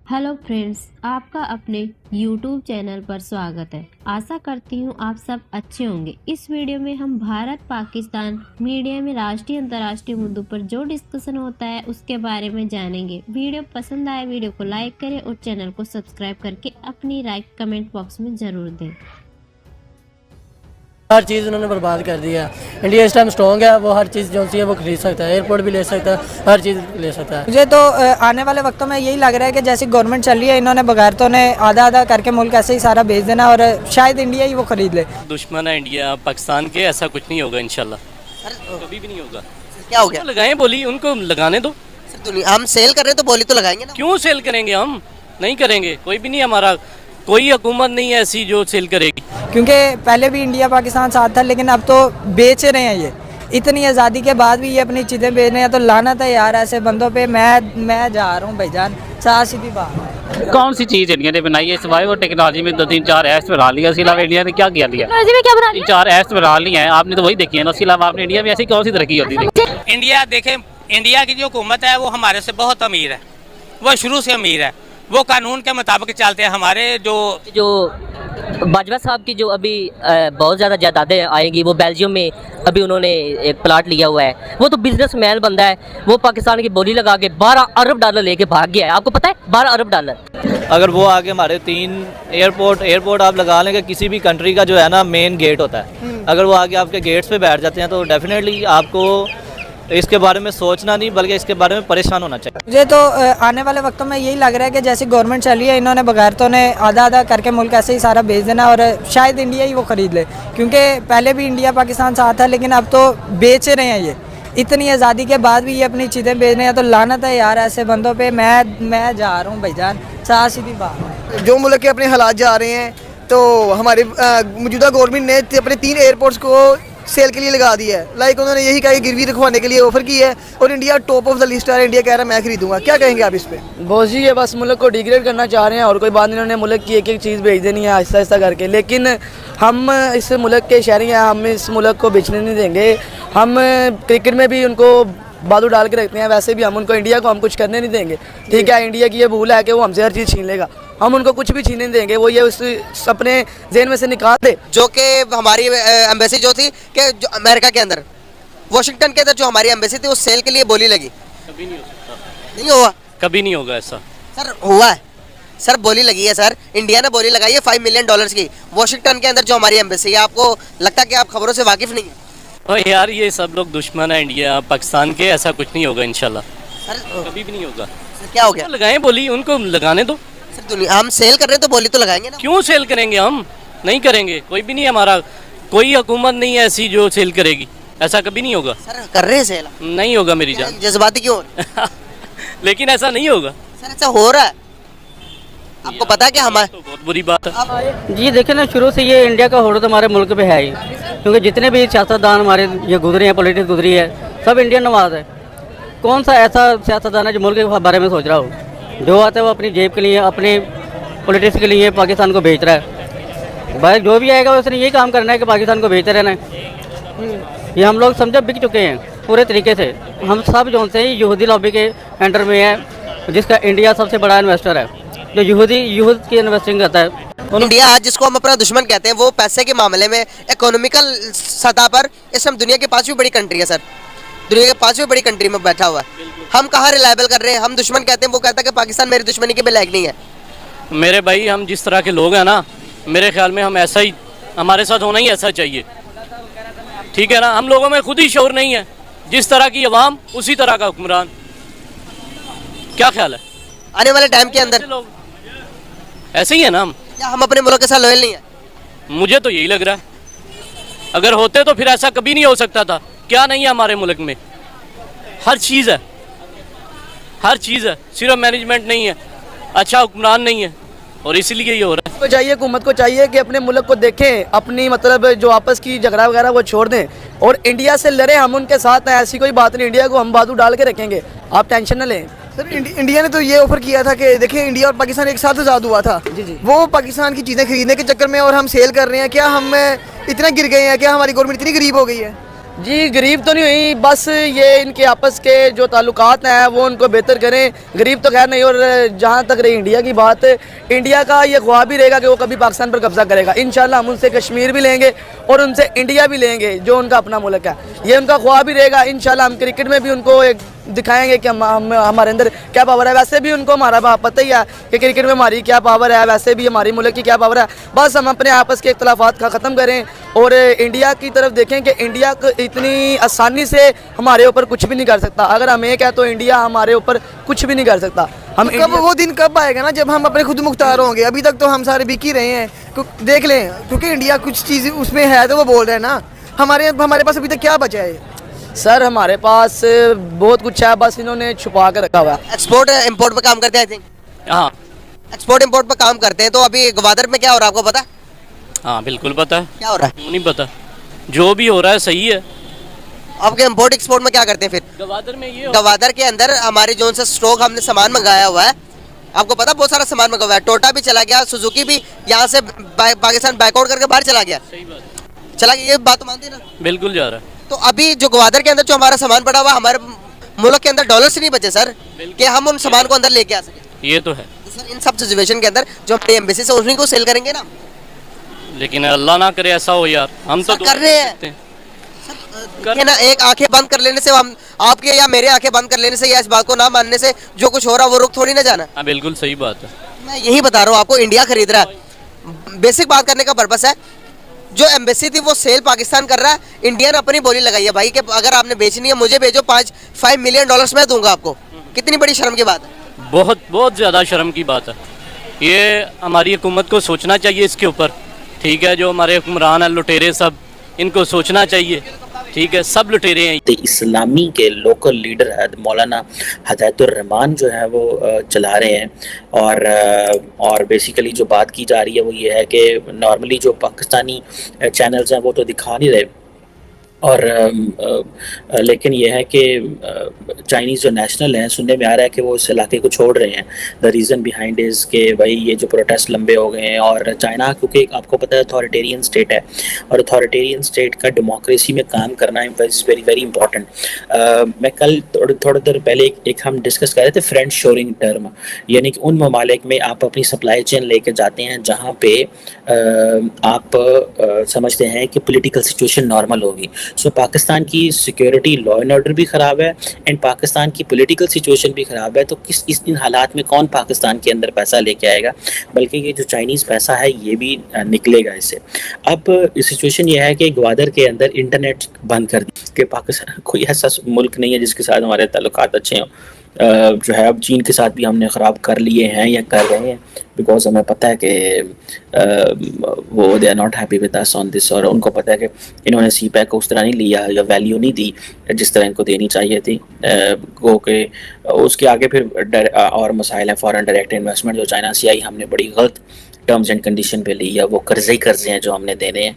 Hello friends, आपका अपने YouTube channel पर स्वागत है। आशा करती हूँ आप सब अच्छे होंगे। इस वीडियो में हम भारत पाकिस्तान मीडिया में राष्ट्रीय अंतर्राष्ट्रीय मुद्दों पर जो डिस्कशन होता है उसके बारे में जानेंगे। वीडियो पसंद आए वीडियो को लाइक करें और चैनल को सब्सक्राइब करके अपनी राय कमेंट बॉक्स में ज़रूर दें। हर चीज़ उन्होंने बर्बाद कर दिया है। इंडिया इस टाइम स्ट्रॉन्ग है, वो हर चीज़ जो सी है वो खरीद सकता है, एयरपोर्ट भी ले सकता है, हर चीज़ ले सकता है। मुझे तो आने वाले वक्तों में यही लग रहा है कि जैसी गवर्नमेंट चल रही है, इन्होंने बगैर तो ने आधा आधा करके मुल्क ऐसे ही सारा भेज देना और शायद इंडिया ही वो खरीद ले। दुश्मन है इंडिया पाकिस्तान के, ऐसा कुछ नहीं होगा इंशाल्लाह, कभी भी नहीं होगा। क्या हो गया? तो लगाएं बोली, उनको लगाने दो। हम सेल कर रहे हैं तो बोली तो लगाएंगे ना। क्यों सेल करेंगे? हम नहीं करेंगे, कोई भी नहीं, हमारा कोई हुकूमत नहीं है ऐसी जो सेल करेगी। क्योंकि पहले भी इंडिया पाकिस्तान साथ था, लेकिन अब तो बेच रहे हैं ये। इतनी आज़ादी के बाद भी ये अपनी चीज़ें बेच रहे हैं, तो लानत है यार ऐसे बंदों पे। मैं जा रहा हूँ भाईजान, साफ सीधी बात। कौन सी चीज़ इंडिया ने बनाई है सिवाय वो टेक्नोलॉजी में 2-3-4 ऐप्स बना लिया, उसके अलावा इंडिया ने क्या किया लिया? 3-4 ऐप्स बना लिए हैं आपने, तो वही देखी है ना। उसके अलावा आपने इंडिया में ऐसी कौन सी तरक्की होती थी? इंडिया देखें, इंडिया की जो हुकूमत है वो हमारे से बहुत अमीर है, वो शुरू से अमीर है, वो कानून के मुताबिक चलते हैं। हमारे जो बाजवा साहब की जो अभी बहुत ज़्यादा जायदादें आएंगी, वो बेल्जियम में अभी उन्होंने एक प्लाट लिया हुआ है। वो तो बिजनेसमैन बंदा है, वो पाकिस्तान की बोली लगा के 12 अरब डॉलर लेके भाग गया है। आपको पता है 12 अरब डॉलर। अगर वो आगे हमारे 3 एयरपोर्ट आप लगा लेंगे, किसी भी कंट्री का जो है ना मेन गेट होता है, अगर वो आगे आपके गेट्स पे बैठ जाते हैं तो डेफिनेटली आपको इसके बारे में सोचना नहीं बल्कि इसके बारे में परेशान होना चाहिए। मुझे तो आने वाले वक्तों में यही लग रहा है कि जैसी गवर्नमेंट चल रही है, इन्होंने बगैर तो ने आधा आधा करके मुल्क ऐसे ही सारा भेज देना और शायद इंडिया ही वो खरीद ले। क्योंकि पहले भी इंडिया पाकिस्तान साथ था, लेकिन अब तो बेच रहे हैं ये। इतनी आज़ादी के बाद भी ये अपनी चीज़ें बेच रहे हैं, तो लानत है यार ऐसे बंदों पे। मैं जा रहा हूँ भाईजान, साफ सीधी बात। जो मुल्क के अपने हालात जा रहे हैं, तो हमारे मौजूदा गवर्नमेंट ने अपने 3 एयरपोर्ट्स को सेल के लिए लगा दिया है। लाइक उन्होंने यही कहा, गिरवी रखवाने के लिए ऑफर की है, और India top of the list है। इंडिया कह रहा है मैं खरीदूंगा। क्या कहेंगे आप इस पे? बहुत ही ये बस मुल्क को डिग्रेड करना चाह रहे हैं और कोई बात नहीं। उन्होंने मुल्क की एक एक चीज़ भेज देनी है आहिस्ता आहिस्ता करके, लेकिन हम इस मुल्क के शहरी हैं, हम इस मुल्क को बेचने नहीं देंगे। हम क्रिकेट में भी उनको बालू डाल के रखते हैं, वैसे भी हम उनको इंडिया को हम कुछ करने नहीं देंगे। ठीक है, इंडिया की ये भूल है कि वो हमसे हर चीज़ छीन लेगा, हम उनको कुछ भी छीनने नहीं देंगे। वो ये उस अपने जेन में से निकाल दे। जो कि हमारी एम्बेसी जो थी कि जो अमेरिका के अंदर, वाशिंगटन के अंदर जो हमारी एम्बेसी थी, वो सेल के लिए बोली लगी। कभी नहीं हो सकता, नहीं हुआ, कभी नहीं होगा ऐसा। सर हुआ है, सर बोली लगी है। सर इंडिया ने बोली लगाई है $5 मिलियन की वाशिंगटन के अंदर जो हमारी एम्बेसी है। आपको लगता है कि आप खबरों से वाकिफ नहीं है? और यार ये सब लोग दुश्मन है इंडिया पाकिस्तान के, ऐसा कुछ नहीं होगा इंशाल्लाह, सर कभी भी नहीं होगा। सर क्या हो गया? तो लगाएं बोली, उनको लगाने दो। सर हम सेल कर रहे हैं तो बोली तो लगाएंगे ना। क्यों सेल करेंगे? हम नहीं करेंगे, कोई भी नहीं, हमारा कोई हुकूमत नहीं है ऐसी जो सेल करेगी, ऐसा कभी नहीं होगा। सर कर रहे हैं सेल। नहीं होगा मेरी जान। जज्बाती क्यों? लेकिन ऐसा नहीं होगा सर, ऐसा हो रहा है। आपको पता है कि हमारे तो बहुत बुरी बात है जी। देखिए ना, शुरू से ये इंडिया का होड़ तो हमारे मुल्क पे है ही, क्योंकि जितने भी सियासतदान हमारे ये गुजरे हैं, पॉलिटिक्स गुजरी है, सब इंडियन नवाज है। कौन सा ऐसा सियासतदान है जो मुल्क के बारे में सोच रहा हो? जो आता है वो अपनी जेब के लिए, अपने पॉलिटिक्स के लिए पाकिस्तान को बेच रहा है। भाई जो भी आएगा उसने यही काम करना है कि पाकिस्तान को बेचते रहना है। ये हम लोग समझो बिक चुके हैं पूरे तरीके से। हम सब जो से यहूदी लॉबी के अंडर में है, जिसका इंडिया सबसे बड़ा इन्वेस्टर है, जो यहूद की इन्वेस्टिंग करता है। इंडिया आज जिसको हम अपना दुश्मन कहते हैं, वो पैसे के मामले में इकोनॉमिकल सतह पर इस समय दुनिया की 5वीं बड़ी कंट्री है। सर दुनिया की 5वीं बड़ी कंट्री में बैठा हुआ है। हम कहाँ रिलायबल कर रहे हैं? हम दुश्मन कहते हैं, वो कहता है कि पाकिस्तान मेरी दुश्मनी के भी लायक नहीं है। मेरे भाई, हम जिस तरह के लोग हैं ना, मेरे ख्याल में हम ऐसा ही, हमारे साथ होना ही ऐसा चाहिए, ठीक है ना। हम लोगों में खुद ही शौर नहीं है, जिस तरह की अवाम उसी तरह का हुक्मरान। क्या ख्याल है आने वाले टाइम के अंदर? लोग ऐसे ही है ना। हम अपने मुल्क के साथ लॉयल नहीं है? मुझे तो यही लग रहा है। अगर होते तो फिर ऐसा कभी नहीं हो सकता था। क्या नहीं है हमारे मुल्क में? हर चीज़ है, हर चीज़ है, सिर्फ मैनेजमेंट नहीं है, अच्छा हुक्मरान नहीं है, और इसीलिए ये हो रहा है। तो चाहिए, हुकूमत को चाहिए कि अपने मुल्क को देखें, अपनी मतलब जो आपस की झगड़ा वगैरह वो छोड़ दें और इंडिया से लड़े। हम उनके साथ हैं, ऐसी कोई बात नहीं। इंडिया को हम बाजू डाल के रखेंगे, आप टेंशन न लें। सर इंडिया ने तो ये ऑफर किया था कि देखिए इंडिया और पाकिस्तान एक साथ आज़ाद हुआ था। जी। वो पाकिस्तान की चीज़ें खरीदने के चक्कर में और हम सेल कर रहे हैं। क्या हम इतना गिर गए हैं? क्या हमारी गवर्नमेंट इतनी गरीब हो गई है? जी गरीब तो नहीं हुई, बस ये इनके आपस के जो ताल्लुकात हैं वो उनको बेहतर करें। गरीब तो खैर नहीं। और जहाँ तक रही इंडिया की बात, इंडिया का ये ख्वाब भी रहेगा कि वो कभी पाकिस्तान पर कब्जा करेगा। इंशाल्लाह हम उनसे कश्मीर भी लेंगे और उनसे इंडिया भी लेंगे, जो उनका अपना मुल्क है। ये उनका ख्वाब ही रहेगा। इंशाल्लाह हम क्रिकेट में भी उनको एक दिखाएंगे कि हमारे अंदर क्या पावर है। वैसे भी उनको हमारा पता ही है कि क्रिकेट में हमारी क्या पावर है, वैसे भी हमारी मुल्क की क्या पावर है। बस हम अपने आपस के इख्तलाफात का ख़त्म करें और इंडिया की तरफ देखें कि इंडिया इतनी आसानी से हमारे ऊपर कुछ भी नहीं कर सकता। अगर हम एक है तो इंडिया हमारे ऊपर कुछ भी नहीं कर सकता। हम कब वो दिन कब आएगा ना जब हम अपने खुद मुख्तार होंगे। अभी तक तो हम सारे बिक ही रहे हैं। देख लें, क्योंकि इंडिया कुछ चीज़ उसमें है तो वो बोल रहे हैं ना। हमारे पास अभी तक क्या बचा है सर? हमारे पास बहुत कुछ है, बस इन्होंने छुपा कर रखा हुआ है। एक्सपोर्ट इम्पोर्ट पे काम करते हैं, आई थिंक। हाँ एक्सपोर्ट इम्पोर्ट पे काम करते हैं। तो अभी ग्वादर में क्या हो रहा है आपको पता है? हाँ बिल्कुल पता है। क्या हो रहा है? क्यों नहीं पता? जो भी हो रहा है सही है। आपके इम्पोर्ट एक्सपोर्ट में क्या करते हैं फिर? गवादर में ये गवादर के अंदर हमारे जो से स्टॉक हमने सामान मंगाया हुआ है, आपको पता बहुत सारा सामान मंगाया हुआ है। टोटा भी चला गया, सुजुकी भी यहाँ से पाकिस्तान बैकआउट करके बाहर चला गया। सही बात है। चला गया, ये बात तो मानते हैं ना? बिल्कुल जा रहा है। तो अभी जो ग्वादर के अंदर जो हमारा सामान पड़ा हुआ, हमारे मुल्क के अंदर डॉलर्स ही नहीं बचे सर कि हम उन सामान को अंदर लेके आ सके। ये तो है। तो सर इन सब सिचुएशन के अंदर जो अपनी एम्बेसी से उन्हीं को सेल करेंगे ना। लेकिन अल्लाह ना करे ऐसा हो यार। हम तो कर रहे हैं कि ना, एक आंखें बंद कर लेने से हम आपके या मेरे आंखें बंद कर लेने से या इस बात को ना मानने से जो कुछ हो रहा है वो रुक थोड़ी ना जाना। हाँ बिल्कुल सही बात है। मैं यही बता रहा हूँ आपको, इंडिया खरीद रहा है। बेसिक बात करने का पर्पस है, जो एम्बेसी थी वो सेल पाकिस्तान कर रहा है। इंडिया ने अपनी बोली लगाई है भाई कि अगर आपने बेचनी है मुझे भेजो, 5 मिलियन डॉलर्स मैं दूंगा आपको। कितनी बड़ी शर्म की बात है। बहुत बहुत ज़्यादा शर्म की बात है। ये हमारी हुकूमत को सोचना चाहिए इसके ऊपर। ठीक है, जो हमारे हुक्मरान हैं लुटेरे सब, इनको सोचना चाहिए। ठीक है, सब लुटेरे हैं। इस्लामी के लोकल लीडर है मौलाना हदायतुर रहमान जो है वो चला रहे हैं। और बेसिकली जो बात की जा रही है वो ये है कि नॉर्मली जो पाकिस्तानी चैनल्स हैं वो तो दिखा नहीं रहे, और लेकिन यह है कि चाइनीज़ जो नेशनल हैं, सुनने में आ रहा है कि वो इस इलाके को छोड़ रहे हैं। द रीज़न बिहाइंड इज़ के भाई ये जो प्रोटेस्ट लंबे हो गए हैं, और चाइना क्योंकि आपको पता है अथॉरिटेरियन स्टेट है, और अथॉरिटेरियन स्टेट का डेमोक्रेसी में काम करना इज़ वेरी वेरी इंपॉर्टेंट। मैं कल थोड़ी देर पहले एक हम डिस्कस कर रहे थे फ्रेंड शोरिंग टर्म, यानी कि उन ममालिक में आप अपनी सप्लाई चेन लेके जाते हैं जहाँ पे आप समझते हैं कि पॉलिटिकल सिचुएशन नॉर्मल होगी। सो पाकिस्तान की सिक्योरिटी लॉ एंड ऑर्डर भी ख़राब है एंड पाकिस्तान की पॉलिटिकल सिचुएशन भी ख़राब है। तो इस इन हालात में कौन पाकिस्तान के अंदर पैसा लेके आएगा? बल्कि ये जो चाइनीज़ पैसा है ये भी निकलेगा इससे। अब सिचुएशन ये है कि ग्वादर के अंदर इंटरनेट बंद कर दी कि पाकिस्तान कोई ऐसा मुल्क नहीं है जिसके साथ हमारे ताल्लुकात अच्छे हों। जो है अब चीन के साथ भी हमने ख़राब कर लिए हैं या कर रहे हैं, बिकॉज हमें पता है कि वो they are not happy with us on this, और उनको पता है कि इन्होंने सी पैक को उस तरह नहीं लिया या वैल्यू नहीं दी जिस तरह इनको देनी चाहिए थी। गो के उसके आगे फिर और मसाइल हैं। फॉरेन डायरेक्ट इन्वेस्टमेंट जो चाइना से आई, हमने बड़ी गलत टर्म्स एंड कंडीशन पे ली, या वो कर्ज़े हैं जो हमने देने हैं।